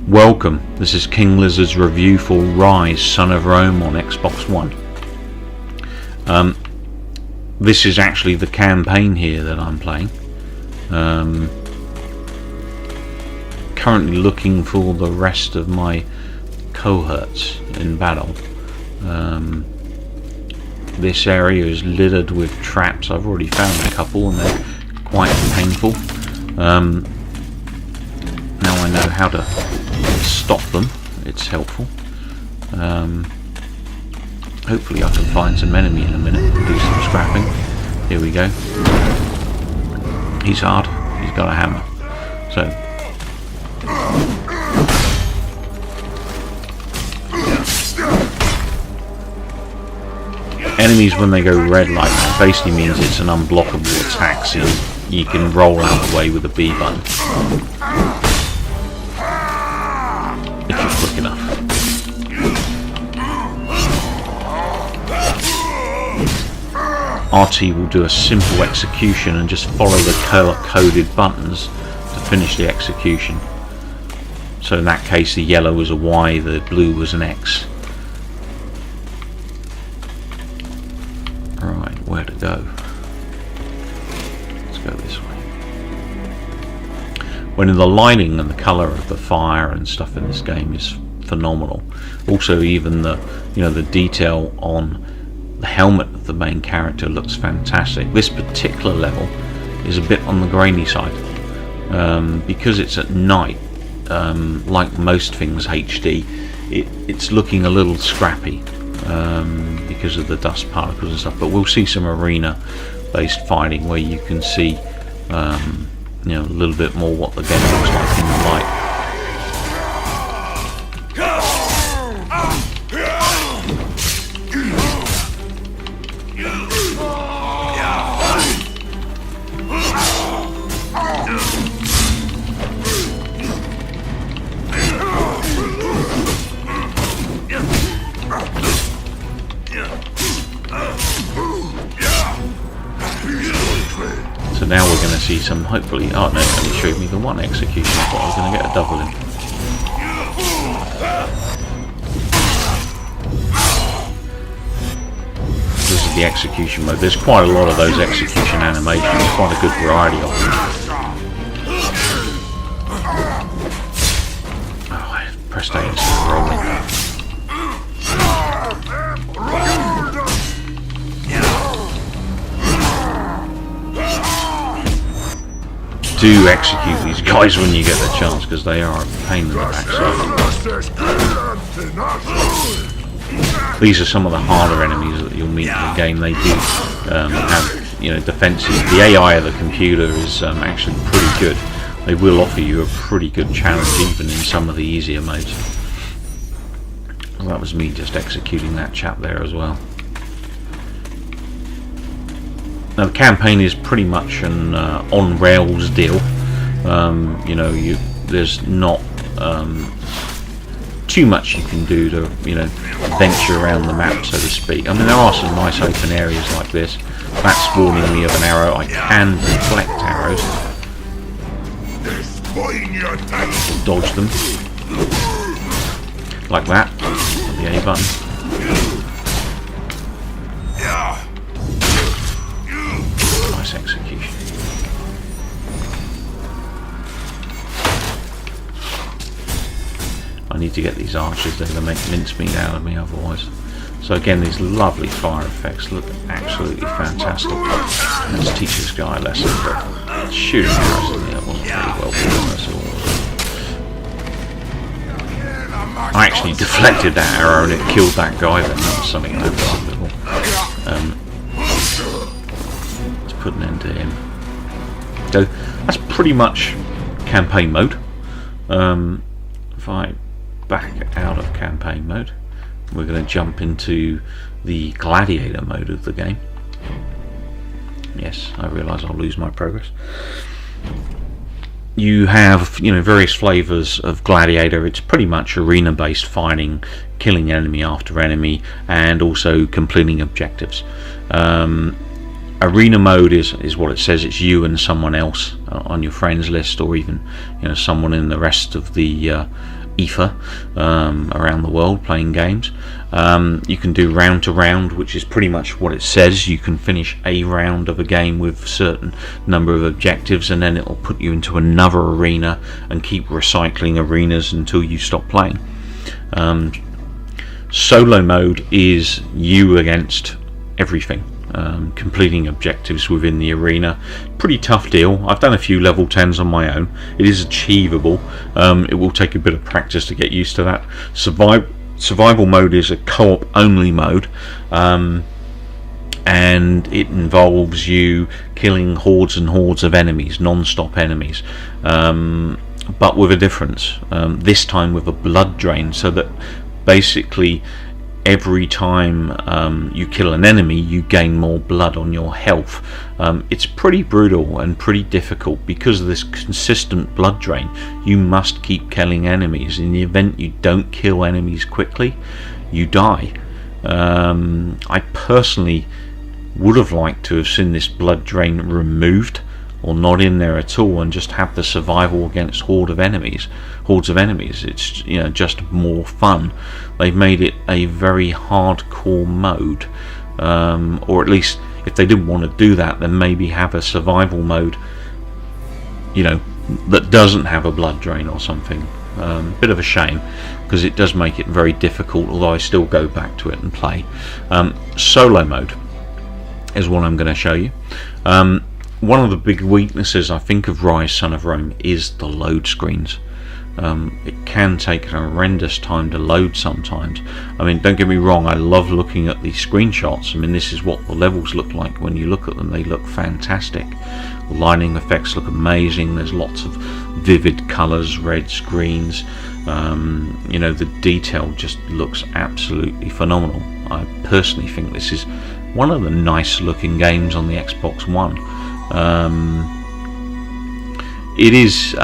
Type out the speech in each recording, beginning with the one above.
Welcome, this is King Lizard's review for Ryse, Son of Rome on Xbox One. This is actually the campaign here that I'm playing. Currently looking for the rest of my cohorts in battle. This area is littered with traps. I've already found a couple and they're quite painful. Now I know how to stop them, it's helpful. Hopefully I can find some enemy in a minute and do some scrapping. Here we go. He's hard, he's got a hammer. So enemies, when they go red like that, basically means it's an unblockable attack, so you can roll out of the way with a B button. If you're quick enough. RT will do a simple execution and just follow the coded buttons to finish the execution. So in that case the yellow was a Y, the blue was an X. Right, where to go? Let's go this way. When the lighting and the colour of the fire and stuff in this game is phenomenal. Also, even the the detail on the helmet of the main character looks fantastic. This particular level is a bit on the grainy side because it's at night. Like most things HD, it's looking a little scrappy because of the dust particles and stuff. But we'll see some arena-based fighting where you can see a little bit more what the game looks like in the light. So now we're going to see some, hopefully, oh no, it only showed me the one execution, I thought I was going to get a double in. This is the execution mode. There's quite a lot of those execution animations, quite a good variety of them. Oh, I pressed A instead of rolling. Do execute these guys when you get the chance, because they are a pain in the backside. These are some of the harder enemies that you'll meet in the game. They do have defenses. The AI of the computer is actually pretty good. They will offer you a pretty good challenge even in some of the easier modes. Well, that was me just executing that chap there as well. Now the campaign is pretty much an on-rails deal. There's not too much you can do to venture around the map, so to speak. I mean, there are some nice open areas like this. That's warning me of an arrow. I can deflect arrows. Dodge them like that with the A button. Execution. I need to get these archers, they're going to make mincemeat out of me otherwise. So again, these lovely fire effects look absolutely fantastic. Let's teach this guy a lesson, but shooting arrows in there wasn't very well done at all. I actually deflected that arrow and it killed that guy then. That was something unbelievable. Put an end to him. So that's pretty much campaign mode. If I back out of campaign mode, we're going to jump into the Gladiator mode of the game. Yes, I realise I'll lose my progress. You have various flavours of Gladiator. It's pretty much arena based fighting, killing enemy after enemy, and also completing objectives. Arena mode is what it says. It's you and someone else on your friends list, or even someone in the rest of the ether around the world playing games. You can do round to round, which is pretty much what it says. You can finish a round of a game with a certain number of objectives, and then it will put you into another arena and keep recycling arenas until you stop playing. Solo mode is you against everything, completing objectives within the arena. Pretty tough deal. I've done a few level 10s on my own. It is achievable. It will take a bit of practice to get used to that. Survival mode is a co-op only mode, and it involves you killing hordes and hordes of enemies, non-stop enemies, but with a difference. This time with a blood drain, so that basically every time you kill an enemy, you gain more blood on your health. It's pretty brutal and pretty difficult because of this consistent blood drain. You must keep killing enemies. In the event you don't kill enemies quickly, you die. I personally would have liked to have seen this blood drain removed or not in there at all, and just have the survival against hordes of enemies. It's just more fun. They've made it a very hardcore mode, or at least if they didn't want to do that, then maybe have a survival mode, that doesn't have a blood drain or something. Bit of a shame, because it does make it very difficult, although I still go back to it and play. Solo mode is what I'm going to show you. One of the big weaknesses, I think, of Rise Son of Rome is the load screens. It can take a horrendous time to load sometimes. I mean, don't get me wrong, I love looking at these screenshots. I mean, this is what the levels look like. When you look at them, they look fantastic. The lighting effects look amazing. There's lots of vivid colours, reds, greens. The detail just looks absolutely phenomenal. I personally think this is one of the nice looking games on the Xbox One. It is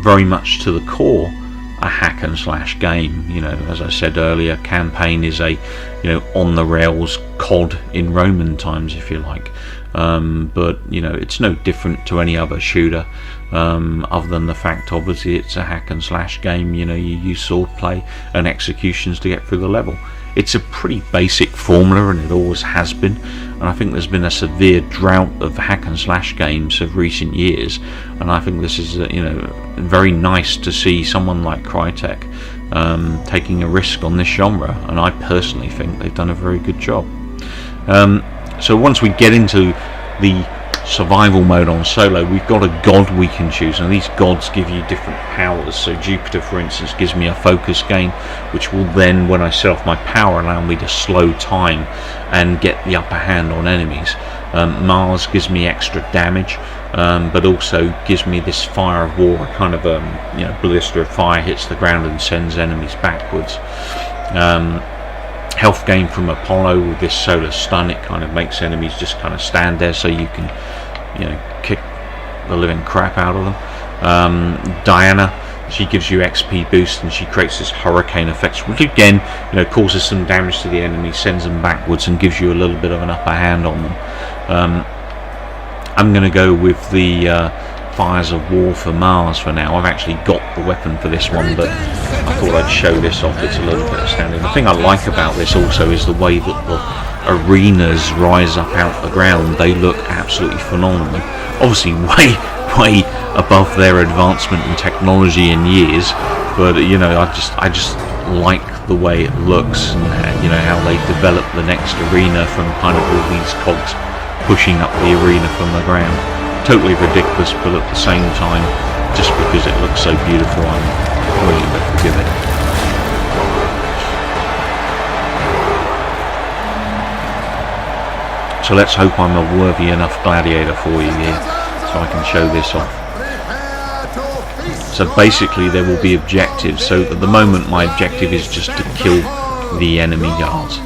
very much to the core a hack and slash game. As I said earlier, campaign is a on the rails COD in Roman times, if you like, but it's no different to any other shooter, other than the fact obviously it's a hack and slash game. You use swordplay and executions to get through the level. It's a pretty basic formula, and it always has been, and I think there's been a severe drought of hack and slash games of recent years, and I think this is very nice to see someone like Crytek taking a risk on this genre, and I personally think they've done a very good job. So once we get into the survival mode on solo, we've got a god we can choose, and these gods give you different powers. So Jupiter, for instance, gives me a focus gain, which will then, when I set off my power, allow me to slow time and get the upper hand on enemies. Mars gives me extra damage, but also gives me this fire of war, kind of blister of fire hits the ground and sends enemies backwards. Health gain from Apollo with this solar stun. It kind of makes enemies just kind of stand there, so you can kick the living crap out of them. Diana, she gives you XP boost, and she creates this hurricane effect, which again causes some damage to the enemy, sends them backwards, and gives you a little bit of an upper hand on them. I'm going to go with the Fires of War for Mars for now. I've actually got the weapon for this one, but I thought I'd show this off. It's a little bit outstanding. The thing I like about this also is the way that the arenas rise up out the ground. They look absolutely phenomenal. Obviously way above their advancement in technology in years, but I just like the way it looks, and how they develop the next arena from kind of all these cogs pushing up the arena from the ground. Totally ridiculous, but at the same time, just because it looks so beautiful, I'm willing to forgive it. So let's hope I'm a worthy enough gladiator for you here, so I can show this off. So basically there will be objectives. So at the moment my objective is just to kill the enemy guards.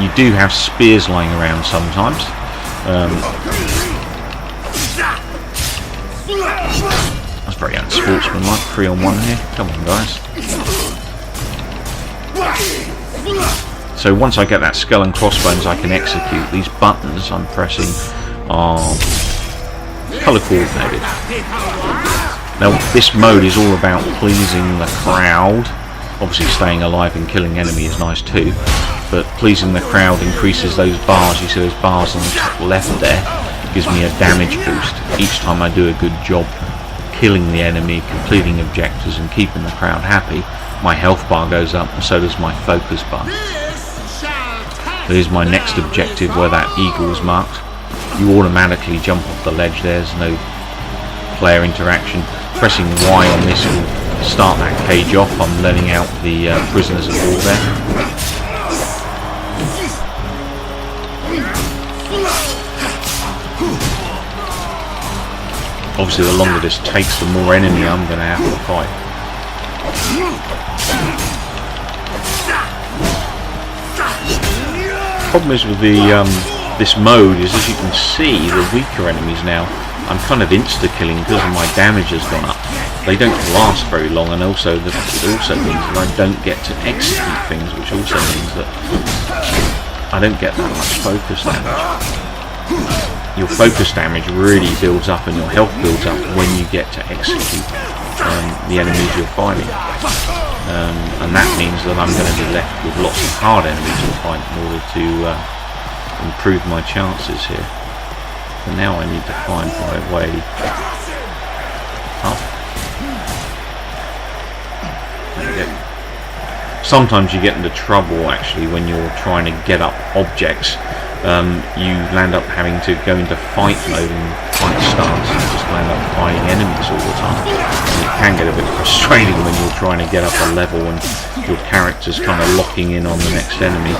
You do have spears lying around sometimes. That's very unsportsmanlike. 3-on-1 here. Come on, guys. So once I get that skull and crossbones, I can execute. These buttons I'm pressing are colour coordinated. Now this mode is all about pleasing the crowd. Obviously staying alive and killing enemy is nice too, but pleasing the crowd increases those bars. You see those bars on the top left there, gives me a damage boost each time I do a good job killing the enemy, completing objectives and keeping the crowd happy. My health bar goes up and so does my focus bar. There's my next objective where that eagle is marked. You automatically jump off the ledge, there's no player interaction. Pressing Y on this will start that cage off. I'm letting out the prisoners of war there. Obviously the longer this takes, the more enemy I'm going to have to fight. Problem is with the this mode is, as you can see, the weaker enemies now I'm kind of insta-killing because of my damage has gone up. They don't last very long, and also it also means that I don't get to execute things, which also means that I don't get that much focus damage. Your focus damage really builds up and your health builds up when you get to execute the enemies you're fighting. And that means that I'm going to be left with lots of hard enemies to fight in order to improve my chances here. And now I need to find my way up. There we go. Sometimes you get into trouble actually when you're trying to get up objects. You land up having to go into fight mode and fight stance and just land up fighting enemies all the time. And it can get a bit frustrating when you're trying to get up a level and your character's kind of locking in on the next enemy.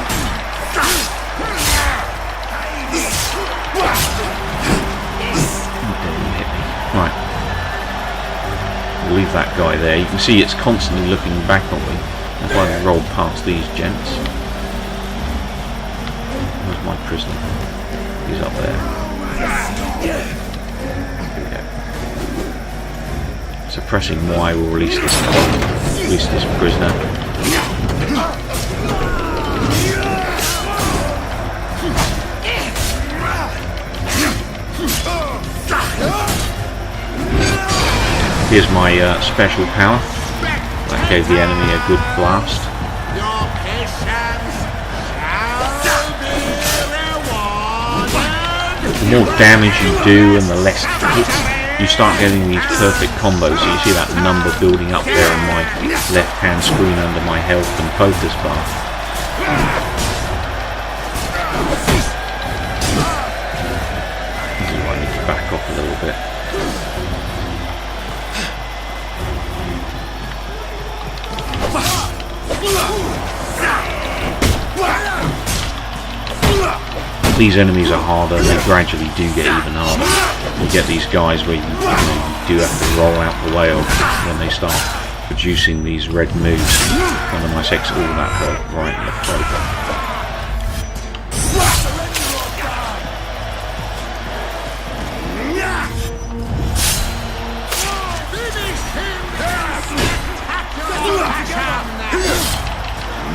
Right, we'll leave that guy there. You can see it's constantly looking back on me. If I roll past these gents. Where's my prisoner? He's up there. Here we go. So pressing Y will release this prisoner. Here's my special power. That gave the enemy a good blast. The more damage you do and the less hits, you start getting these perfect combos. So you see that number building up there on my left hand screen under my health and focus bar. I need to back off a little bit. These enemies are harder, and they gradually do get even harder. You get these guys where you do have to roll out the way of when they start producing these red moves. One of my sex, all that hurt right in the throat.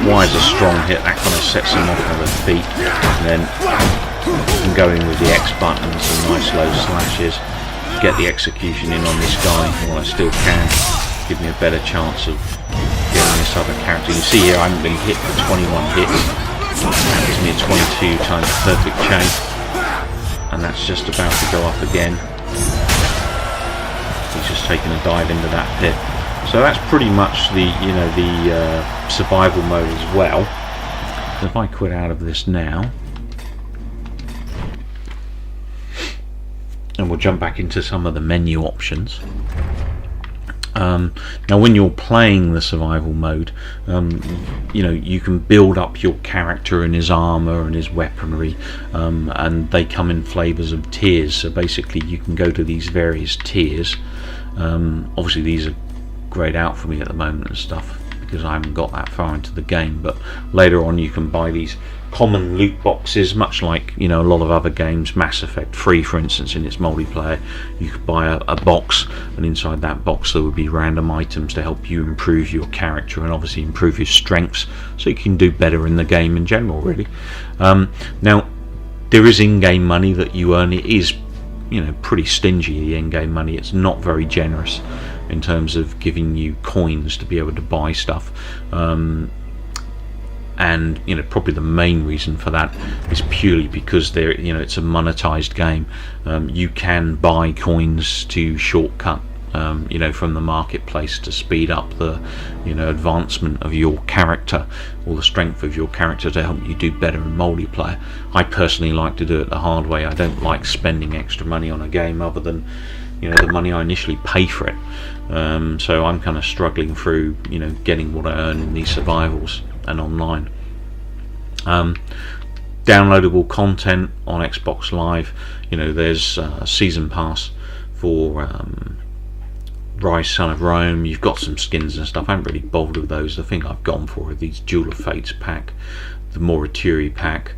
Y is a strong hit, that kind of sets them off on their feet, and then I'm going with the X button and some nice low slashes, get the execution in on this guy while I still can, give me a better chance of getting this other character. You see here I haven't been hit for 21 hits, that gives me a 22 times perfect chain, and that's just about to go up again. He's just taking a dive into that pit. So that's pretty much the survival mode as well. So if I quit out of this now, and we'll jump back into some of the menu options. Now when you're playing the survival mode, you can build up your character and his armor and his weaponry, and they come in flavors of tiers. So basically you can go to these various tiers. Obviously these are grayed out for me at the moment and stuff because I haven't got that far into the game, but later on you can buy these common loot boxes, much like a lot of other games. Mass Effect 3 for instance, in its multiplayer, you could buy a box, and inside that box there would be random items to help you improve your character and obviously improve your strengths so you can do better in the game in general, really. Now there is in-game money that you earn. It is pretty stingy, the in-game money. It's not very generous in terms of giving you coins to be able to buy stuff. And probably the main reason for that is purely because it's a monetized game. You can buy coins to shortcut from the marketplace to speed up the advancement of your character, or the strength of your character, to help you do better in multiplayer. I personally like to do it the hard way. I don't like spending extra money on a game other than the money I initially pay for it. So I'm kind of struggling through getting what I earn in these survivals and online. Downloadable content on Xbox Live. There's a season pass for Rise, Son of Rome. You've got some skins and stuff. I haven't really bothered with those. The thing I've gone for are these Duel of Fates pack, the Morituri pack,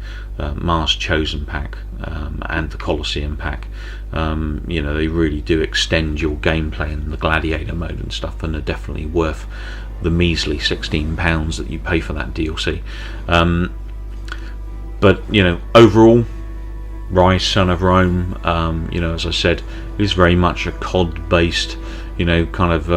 Mars Chosen pack, and the Colosseum pack. They really do extend your gameplay in the Gladiator mode and stuff, and are definitely worth the measly £16 that you pay for that DLC. But overall, Rise, Son of Rome, as I said, is very much a COD based, kind of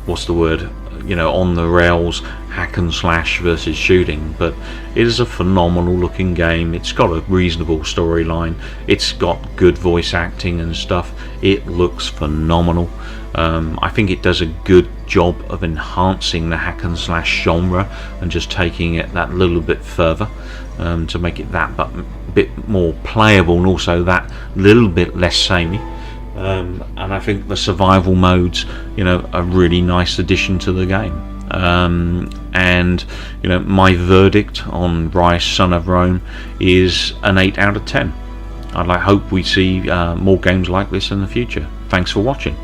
what's the word, on the rails hack and slash versus shooting. But it is a phenomenal looking game. It's got a reasonable storyline, it's got good voice acting and stuff. It looks phenomenal. I think it does a good job of enhancing the hack and slash genre and just taking it that little bit further, to make it that bit more playable, and also that little bit less samey. And I think the survival modes, a really nice addition to the game. And my verdict on Rise, Son of Rome is an 8 out of 10. I hope we see more games like this in the future. Thanks for watching.